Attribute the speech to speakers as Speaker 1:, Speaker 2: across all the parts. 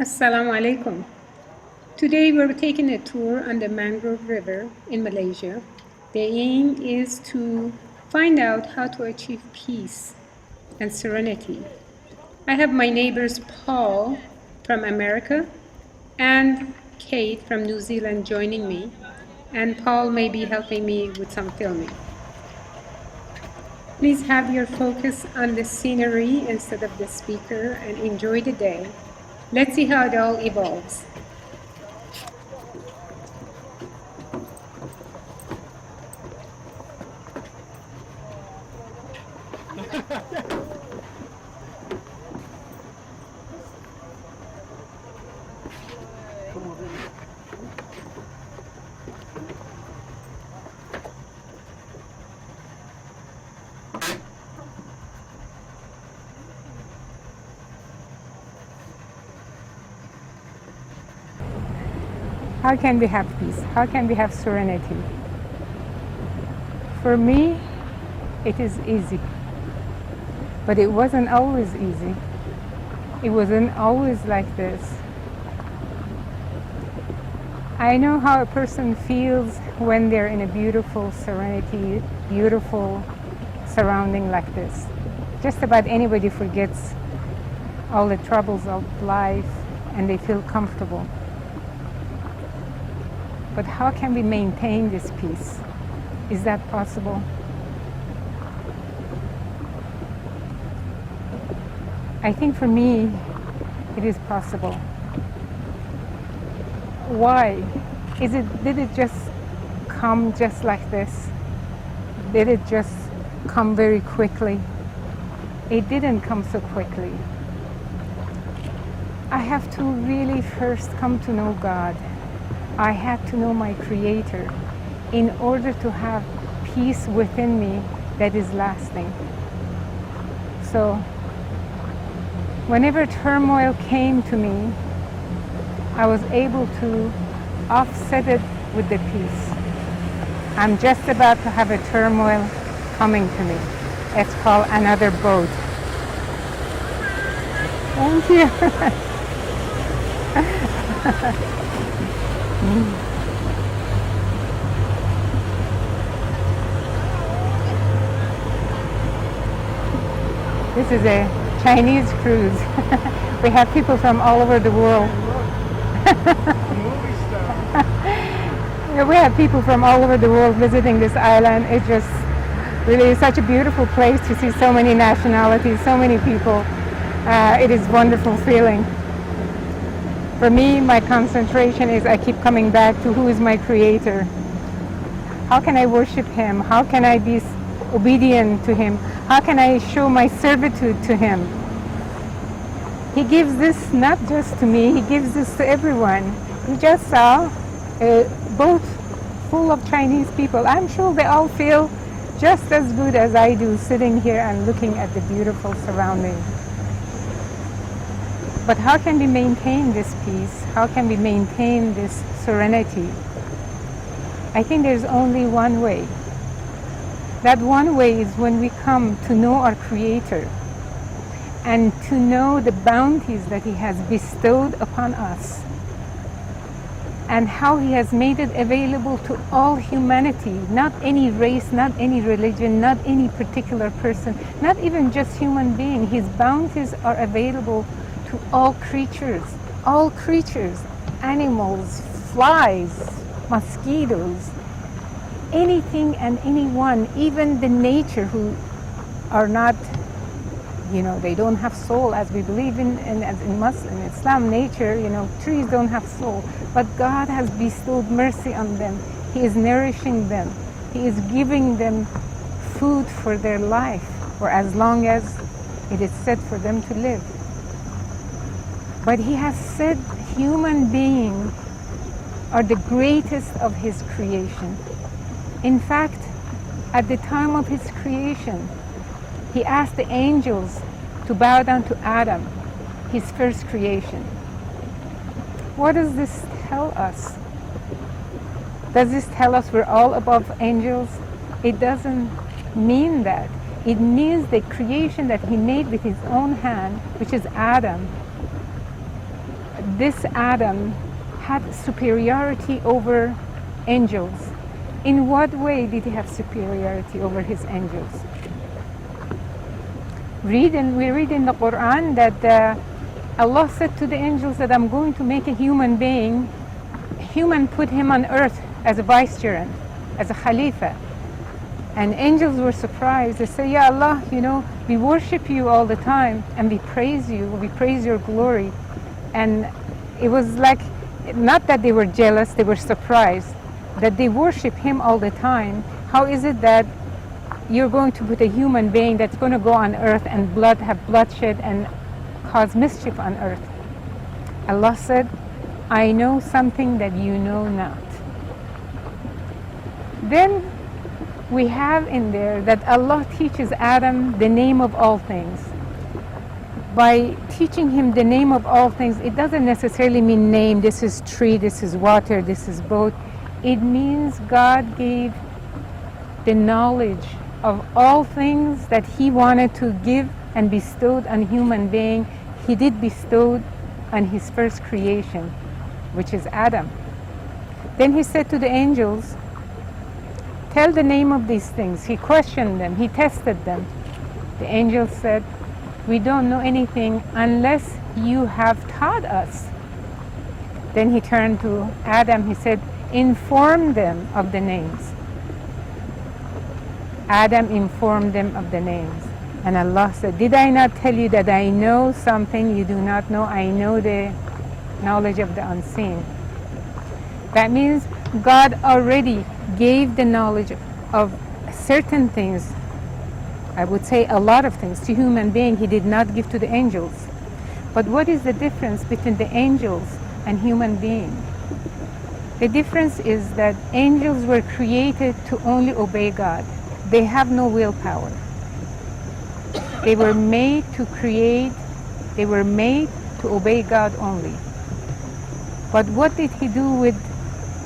Speaker 1: Assalamu alaikum. Today we're taking a tour on the Mangrove River in Malaysia. The aim is to find out how to achieve peace and serenity. I have my neighbors Paul from America and Kate from New Zealand joining me, and Paul may be helping me with some filming. Please have your focus on the scenery instead of the speaker and enjoy the day. Let's see how it all evolves. How can we have peace? How can we have serenity? For me, it is easy. But it wasn't always easy. It wasn't always like this. I know how a person feels when they're in a beautiful serenity, beautiful surrounding like this. Just about anybody forgets all the troubles of life and they feel comfortable. But how can we maintain this peace? Is that possible? I think for me, it is possible. Why? Did it just come just like this? Did it just come very quickly? It didn't come so quickly. I have to really first come to know God. I had to know my Creator in order to have peace within me that is lasting. So whenever turmoil came to me, I was able to offset it with the peace. I'm just about to have a turmoil coming to me. It's called another boat. Thank you. This is a Chinese cruise. We have people from all over the world. We have people from all over the world visiting this island. It just really is such a beautiful place to see so many nationalities, so many people. It is a wonderful feeling. For me, my concentration is I keep coming back to who is my Creator. How can I worship Him? How can I be obedient to Him? How can I show my servitude to Him? He gives this not just to me, He gives this to everyone. You just saw a boat full of Chinese people. I'm sure they all feel just as good as I do sitting here and looking at the beautiful surroundings. But how can we maintain this peace? How can we maintain this serenity? I think there's only one way. That one way is when we come to know our Creator and to know the bounties that He has bestowed upon us and how He has made it available to all humanity, not any race, not any religion, not any particular person, not even just human being. His bounties are available to all creatures, animals, flies, mosquitoes, anything and anyone, even the nature who are not, they don't have soul as we believe in Islam nature, trees don't have soul, but God has bestowed mercy on them. He is nourishing them. He is giving them food for their life, for as long as it is set for them to live. But He has said human beings are the greatest of His creation. In fact, at the time of His creation, He asked the angels to bow down to Adam, His first creation. What does this tell us? Does this tell us we're all above angels? It doesn't mean that. It means the creation that He made with His own hand, which is Adam. this Adam had superiority over angels. In what way did he have superiority over his angels? We read in the Quran that Allah said to the angels that I'm going to make a human being. Human put him on earth as a vicegerent, as a khalifa. And angels were surprised. They say, Ya Allah, we worship you all the time and we praise you, we praise your glory. And it was like, not that they were jealous, they were surprised that they worship him all the time. How is it that you're going to put a human being that's going to go on earth and have bloodshed and cause mischief on earth? Allah said, I know something that you know not. Then we have in there that Allah teaches Adam the name of all things. By teaching him the name of all things, it doesn't necessarily mean name, this is tree, this is water, this is boat. It means God gave the knowledge of all things that he wanted to give and bestowed on human being. He did bestow on his first creation, which is Adam. Then he said to the angels, tell the name of these things. He questioned them, he tested them. The angels said, we don't know anything unless you have taught us. Then he turned to Adam, he said, inform them of the names. Adam informed them of the names. And Allah said, did I not tell you that I know something you do not know? I know the knowledge of the unseen. That means God already gave the knowledge of certain things, I would say a lot of things, to human being he did not give to the angels. But what is the difference between the angels and human being? The difference is that angels were created to only obey God. They have no willpower. They were made to create, they were made to obey God only. But what did he do with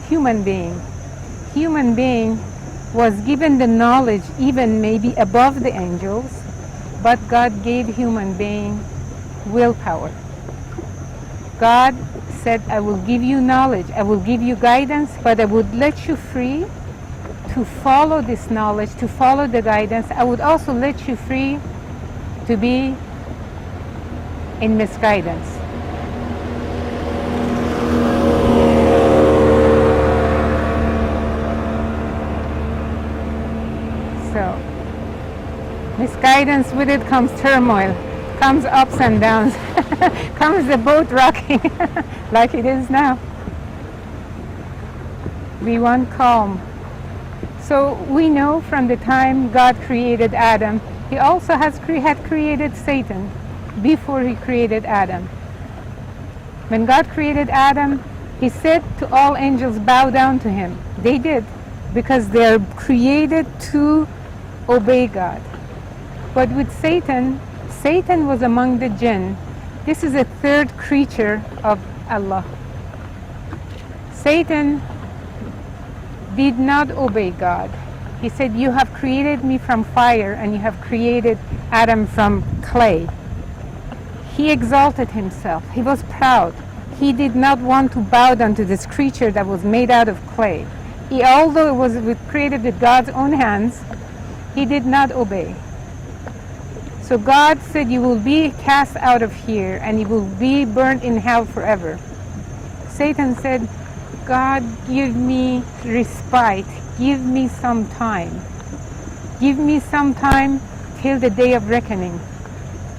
Speaker 1: human being? Human being was given the knowledge even maybe above the angels, but God gave human being willpower. God said, I will give you knowledge, I will give you guidance, but I would let you free to follow this knowledge, to follow the guidance. I would also let you free to be in misguidance. So, misguidance, with it comes turmoil, comes ups and downs, comes the boat rocking like it is now. We want calm. So we know from the time God created Adam, he also had created Satan before he created Adam. When God created Adam, he said to all angels, bow down to him. They did, because they are created to obey God. But with Satan, Satan was among the jinn. This is a third creature of Allah. Satan did not obey God. He said, you have created me from fire and you have created Adam from clay. He exalted himself. He was proud. He did not want to bow down to this creature that was made out of clay. Although it was created with God's own hands, he did not obey. So God said, you will be cast out of here and you will be burnt in hell forever. Satan said, God, give me respite. Give me some time. Give me some time till the day of reckoning.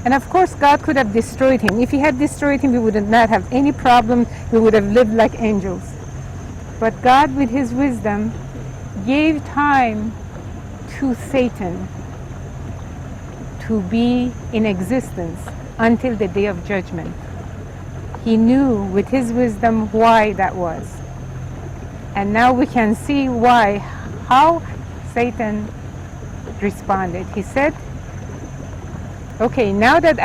Speaker 1: And of course, God could have destroyed him. If he had destroyed him, we would not have any problem. We would have lived like angels. But God, with his wisdom, gave time to Satan to be in existence until the day of judgment. He knew with his wisdom why that was. And now we can see how Satan responded. He said, okay, now that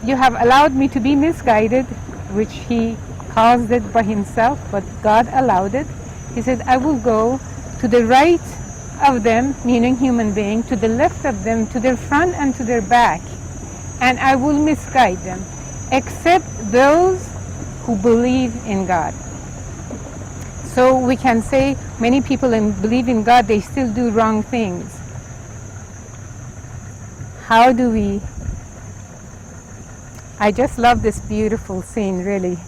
Speaker 1: you have allowed me to be misguided, which he caused it by himself, but God allowed it. He said, I will go to the right of them, meaning human being, to the left of them, to their front and to their back, and I will misguide them, except those who believe in God. So we can say many people believe in God, they still do wrong things. How do we? I just love this beautiful scene, really.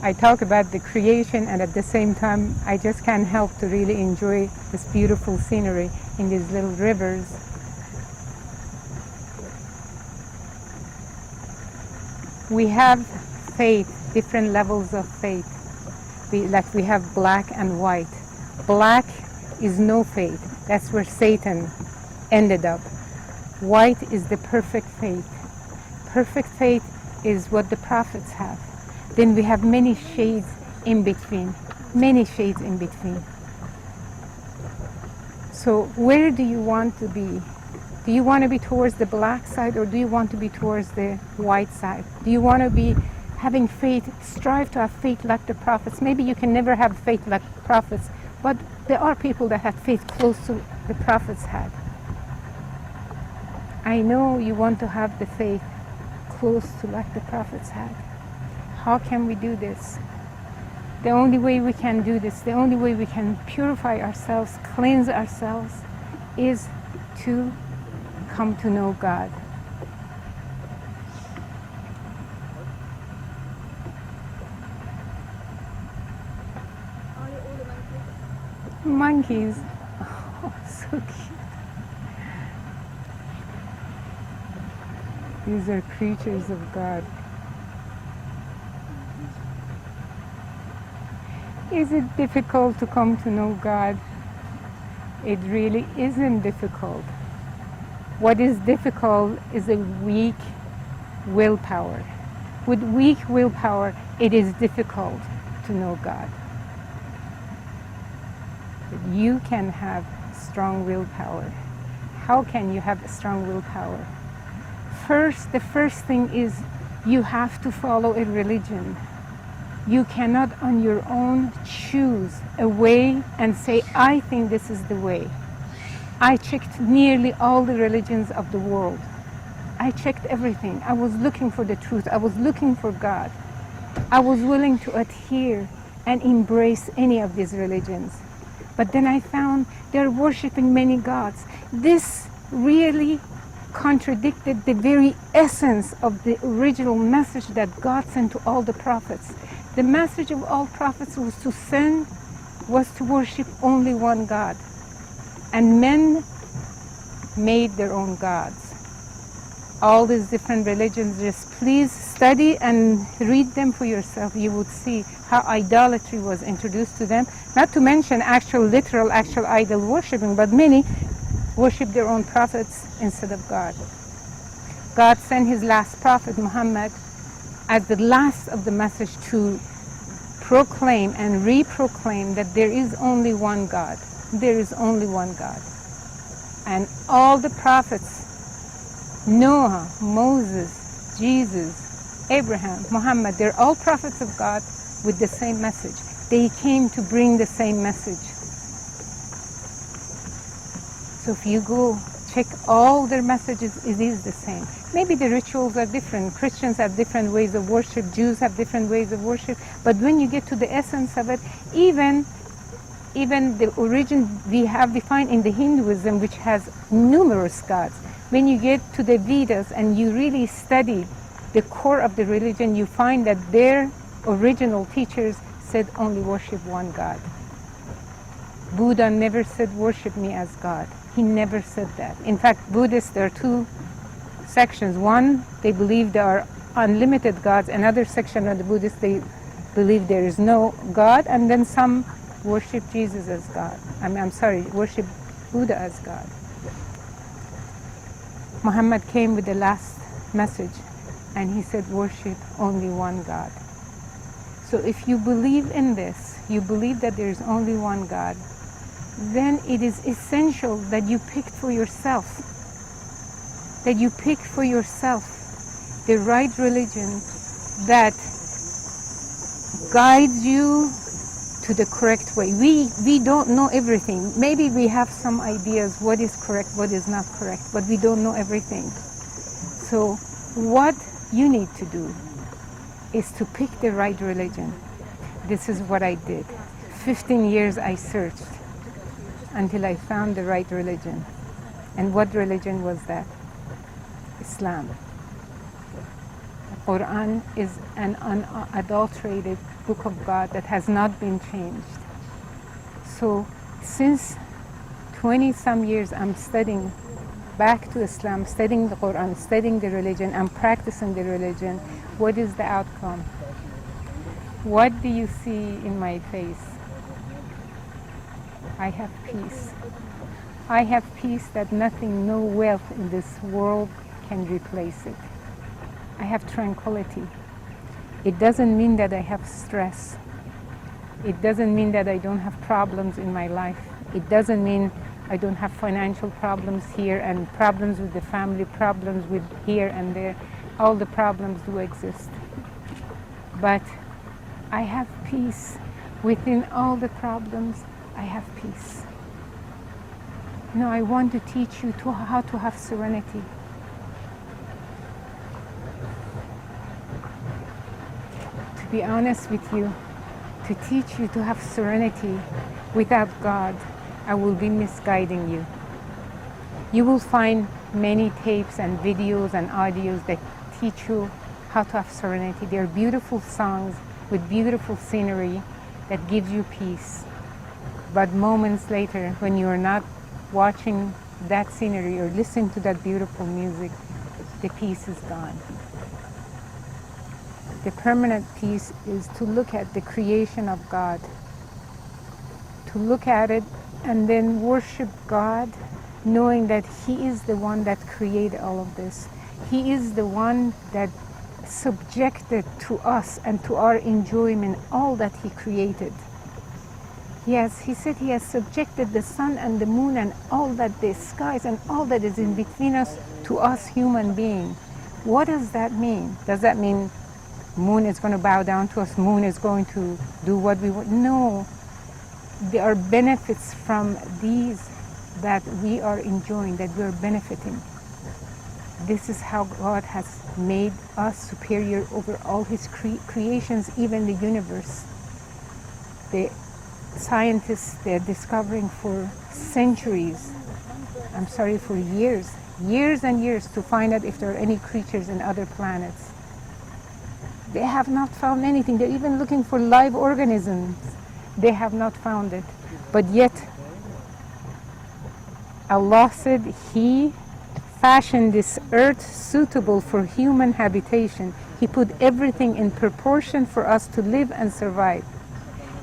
Speaker 1: I talk about the creation, and at the same time, I just can't help to really enjoy this beautiful scenery in these little rivers. We have faith, different levels of faith. We have black and white. Black is no faith. That's where Satan ended up. White is the perfect faith. Perfect faith is what the prophets have. Then we have many shades in between. Many shades in between. So where do you want to be? Do you want to be towards the black side, or do you want to be towards the white side? Do you want to be having faith, strive to have faith like the prophets? Maybe you can never have faith like prophets, but there are people that had faith close to the prophets had. I know you want to have the faith close to like the prophets had. How can we do this? The only way we can do this, the only way we can purify ourselves, cleanse ourselves, is to come to know God. Monkeys. Oh, so cute. These are creatures of God. Is it difficult to come to know God? It really isn't difficult. What is difficult is a weak willpower. With weak willpower, it is difficult to know God. But you can have strong willpower. How can you have a strong willpower? The first thing is you have to follow a religion. You cannot on your own choose a way and say, I think this is the way. I checked nearly all the religions of the world. I checked everything. I was looking for the truth. I was looking for God. I was willing to adhere and embrace any of these religions. But then I found they're worshiping many gods. This really contradicted the very essence of the original message that God sent to all the prophets. The message of all prophets was to worship only one God. And men made their own gods. All these different religions, just please study and read them for yourself. You would see how idolatry was introduced to them. Not to mention actual idol worshipping, but many worship their own prophets instead of God. God sent his last prophet, Muhammad, as the last of the message to proclaim and re-proclaim that there is only one God. There is only one God. And all the prophets, Noah, Moses, Jesus, Abraham, Muhammad, they're all prophets of God with the same message. They came to bring the same message. So if you go check all their messages, it is the same. Maybe the rituals are different. Christians have different ways of worship. Jews have different ways of worship. But when you get to the essence of it, even the origin we have defined in the Hinduism, which has numerous gods. When you get to the Vedas and you really study the core of the religion, you find that their original teachers said only worship one God. Buddha never said worship me as God. He never said that. In fact, Buddhists, there are two sections. One, they believe there are unlimited gods. Another section of the Buddhists, they believe there is no God. And then some worship Jesus as God. Worship Buddha as God. Muhammad came with the last message, and he said worship only one God. So if you believe in this, you believe that there is only one God, then it is essential that you pick for yourself, the right religion that guides you to the correct way. We don't know everything. Maybe we have some ideas what is correct, what is not correct, but we don't know everything. So what you need to do is to pick the right religion. This is what I did. 15 years I searched until I found the right religion. And what religion was that? Islam. The Quran is an unadulterated book of God that has not been changed. So since 20 some years I'm studying back to Islam, studying the Quran, studying the religion, I'm practicing the religion. What is the outcome? What do you see in my face? I have peace. I have peace that nothing, no wealth in this world can replace it. I have tranquility. It doesn't mean that I have stress. It doesn't mean that I don't have problems in my life. It doesn't mean I don't have financial problems here and problems with the family, problems with here and there. All the problems do exist. But I have peace. Within all the problems, I have peace. No, I want to teach you how to have serenity. To be honest with you, to teach you to have serenity without God, I will be misguiding you. You will find many tapes and videos and audios that teach you how to have serenity. They are beautiful songs with beautiful scenery that gives you peace. But moments later, when you are not watching that scenery or listening to that beautiful music, the peace is gone. The permanent peace is to look at the creation of God, to look at it and then worship God, knowing that He is the one that created all of this. He is the one that subjected to us and to our enjoyment all that He created. Yes, He said He has subjected the sun and the moon and all that the skies and all that is in between us to us human beings. What does that mean? Does that mean moon is going to bow down to us, moon is going to do what we want? No. There are benefits from these that we are enjoying, that we are benefiting. This is how God has made us superior over all His creations, even the universe. The scientists, they're discovering for centuries, I'm sorry, for years and years to find out if there are any creatures in other planets. They have not found anything. They're even looking for live organisms. They have not found it. But yet, Allah said He fashioned this earth suitable for human habitation. He put everything in proportion for us to live and survive.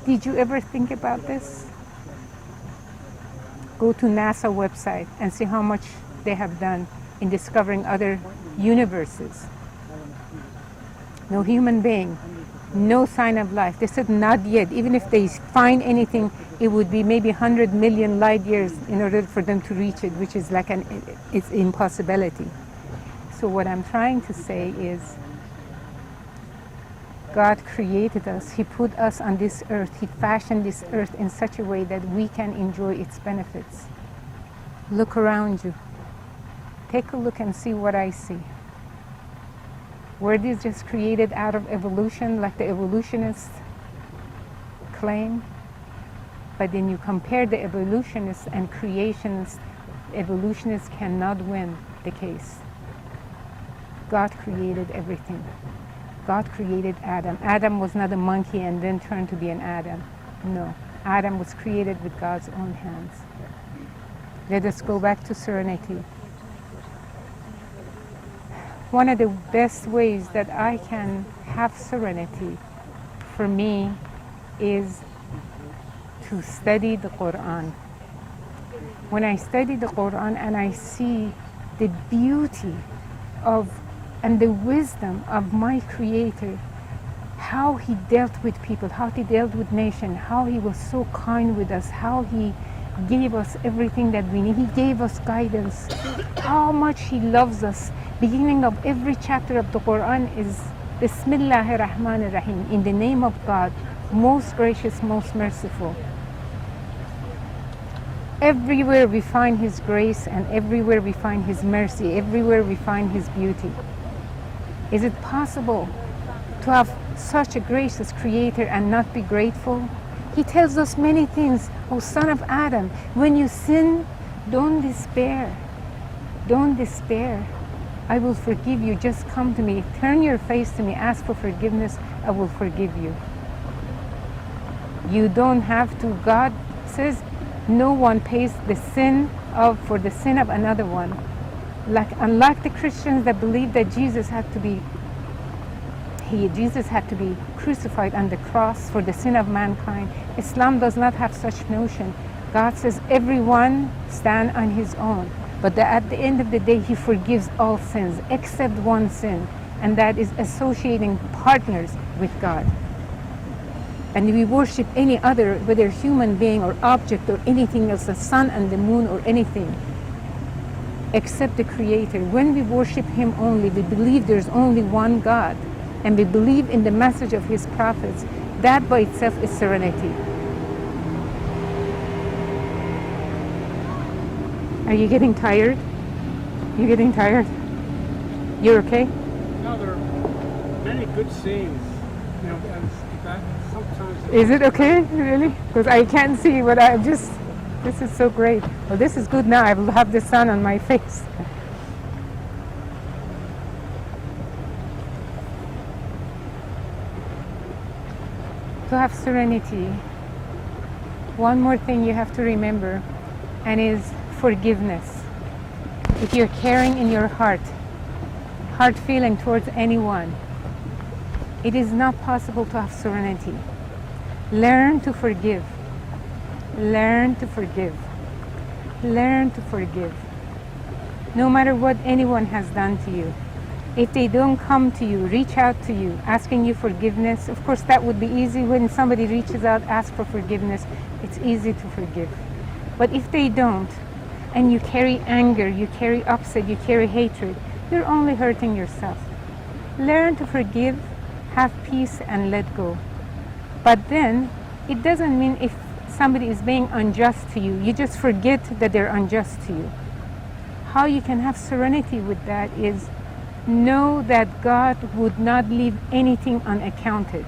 Speaker 1: Did you ever think about this? Go to NASA website and see how much they have done in discovering other universes. No human being, no sign of life. They said not yet. Even if they find anything, it would be maybe 100 million light years in order for them to reach it, which is like it's impossibility. So what I'm trying to say is, God created us. He put us on this earth. He fashioned this earth in such a way that we can enjoy its benefits. Look around you. Take a look and see what I see. Were these just created out of evolution, like the evolutionists claim? But then you compare the evolutionists and creationists, evolutionists cannot win the case. God created everything. God created Adam. Adam was not a monkey and then turned to be an Adam. No, Adam was created with God's own hands. Let us go back to serenity. One of the best ways that I can have serenity for me is to study the Quran. When I study the Quran and I see the beauty of and the wisdom of my Creator, how He dealt with people, how He dealt with nations, how He was so kind with us, how He gave us everything that we need. He gave us guidance, how much He loves us. Beginning of every chapter of the Quran is Bismillahir Rahmanir Rahim, in the name of God, most gracious, most merciful. Everywhere we find His grace and everywhere we find His mercy, everywhere we find His beauty. Is it possible to have such a gracious creator and not be grateful? He tells us many things. Oh, son of Adam, when you sin, don't despair. Don't despair. I will forgive you. Just come to me. Turn your face to me. Ask for forgiveness. I will forgive you. You don't have to. God says no one pays for the sin of another one. Unlike the Christians that believe that Jesus had to be crucified on the cross for the sin of mankind, Islam does not have such notion. God says everyone stand on his own, but at the end of the day he forgives all sins except one sin, and that is associating partners with God. And we worship any other, whether human being or object or anything else, the sun and the moon or anything, except the Creator. When we worship him only, we believe there's only one God, and we believe in the message of his prophets. That by itself is serenity. Are you getting tired? You getting tired? You're okay?
Speaker 2: No, there are many good scenes. You know, that sometimes.
Speaker 1: Is it okay, really? Because I can't see, but this is so great. Well, this is good now. I will have the sun on my face. To have serenity, one more thing you have to remember, and is forgiveness. If you're carrying in your hard feeling towards anyone, it is not possible to have serenity. Learn to forgive. Learn to forgive. Learn to forgive. No matter what anyone has done to you. If they don't come to you, reach out to you, asking you forgiveness, of course that would be easy. When somebody reaches out, ask for forgiveness, it's easy to forgive. But if they don't, and you carry anger, you carry upset, you carry hatred, you're only hurting yourself. Learn to forgive, have peace, and let go. But then, it doesn't mean if somebody is being unjust to you, you just forget that they're unjust to you. How you can have serenity with that is know that God would not leave anything unaccounted.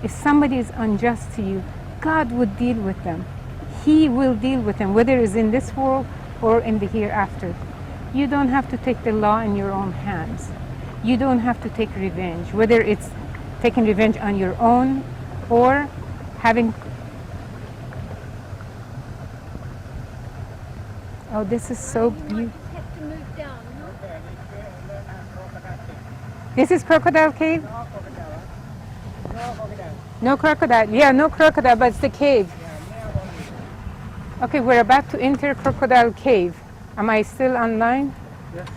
Speaker 1: If somebody is unjust to you, God would deal with them. He will deal with them, whether it's in this world or in the hereafter. You don't have to take the law in your own hands. You don't have to take revenge, whether it's taking revenge on your own or having... Oh, this is so beautiful. This is Crocodile Cave? No crocodile. Yeah, no crocodile, but it's the cave. Okay, we're about to enter Crocodile Cave. Am I still online?
Speaker 2: Yes.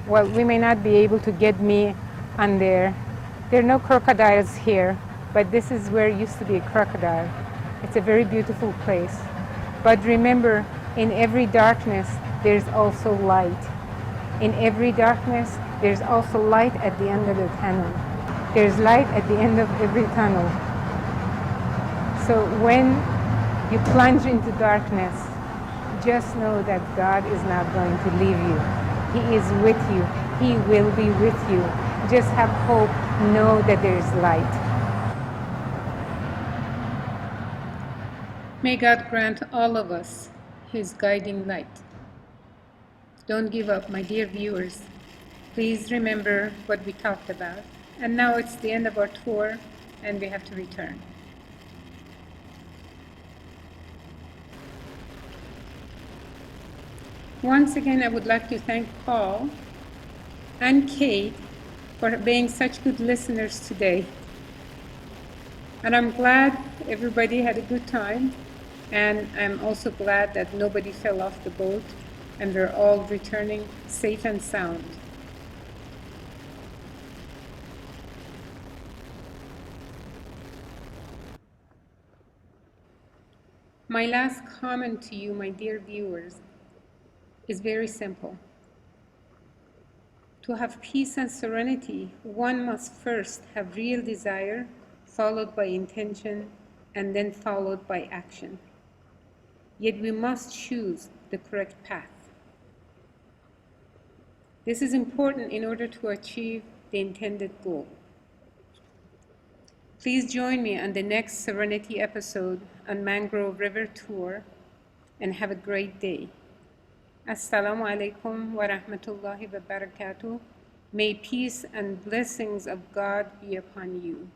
Speaker 1: Well, we may not be able to get me on there. There are no crocodiles here, but this is where it used to be a crocodile. It's a very beautiful place. But remember, in every darkness, there's also light. In every darkness, there's also light at the end of the tunnel. There's light at the end of every tunnel. So when you plunge into darkness, just know that God is not going to leave you. He is with you. He will be with you. Just have hope. Know that there is light. May God grant all of us His guiding light. Don't give up, my dear viewers. Please remember what we talked about. And now it's the end of our tour, and we have to return. Once again, I would like to thank Paul and Kate for being such good listeners today. And I'm glad everybody had a good time. And I'm also glad that nobody fell off the boat and we're all returning safe and sound. My last comment to you, my dear viewers, is very simple. To have peace and serenity, one must first have real desire, followed by intention, and then followed by action. Yet we must choose the correct path. This is important in order to achieve the intended goal. Please join me on the next Serenity episode on Mangrove River Tour, and have a great day. Assalamu alaikum wa rahmatullahi wa barakatuh. May peace and blessings of God be upon you.